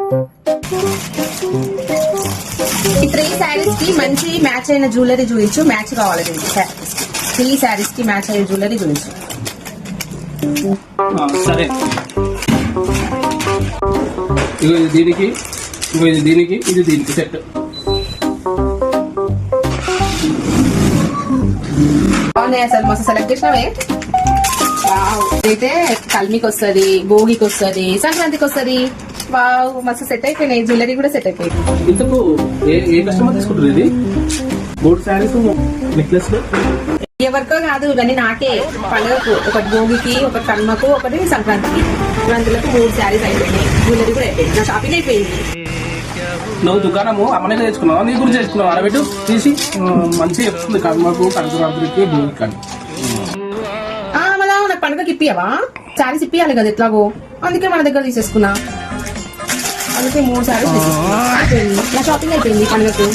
ఈ 3 శారీస్ కి మంచి మ్యాచ్ అయిన జ్యువెలరీ చూపించు. మ్యాచ్ కావాలి దీనికి శారీస్ కి. 3 శారీస్ కి మ్యాచ్ అయ్యే జ్యువెలరీ చూపించు. సరే, ఇది దీనికి, ఇది దీనికి, ఇది దీనికి సెట్. బాగున్నాయి అసలు, మస్తు సెలెక్ట్ చేసినవే. అయితే కల్మికి వస్తుంది, భోగికి వస్తుంది, సంక్రాంతికి వస్తుంది. వావ్, మస్తు సెట్ అయిపోయినాయి. జ్యువెలరీ కూడా సెట్ అయిపోయింది. ఇంతకు ఏ కస్టమర్ తీసుకుంటారు? ఇది 3 శారీస్ నెక్లెస్. ఎవరికో కాదు, ఇవన్నీ నాకే. పండుగకు ఒకటి, భోగికి ఒకటి, కల్మకు ఒకటి, సంక్రాంతికి. సంక్రాంతిలకు 3 శారీస్ అయిపోయినాయి. జ్యువెలరీ కూడా అయిపోయింది. నా షాపింగ్ అయిపోయింది. నువ్వు దుకాణము అమ్మనే తెచ్చుకున్నావా? నీ గురించి తెచ్చుకున్నావు? అడబెట్టు తీసి మంచిగా చెప్తుంది. కల్మకు, సంక్రాంతికి, భోగికి అని. మళ్ళా నాకు పండుగకి ఇప్పియవా? శారీస్ ఇప్పియాలి కదా ఎట్లాగో, అందుకే మన దగ్గర తీసేసుకున్నా. అందుకే 3 శారీస్ అయిపోయింది. నా షాపింగ్ అయిపోయింది పండుగకు.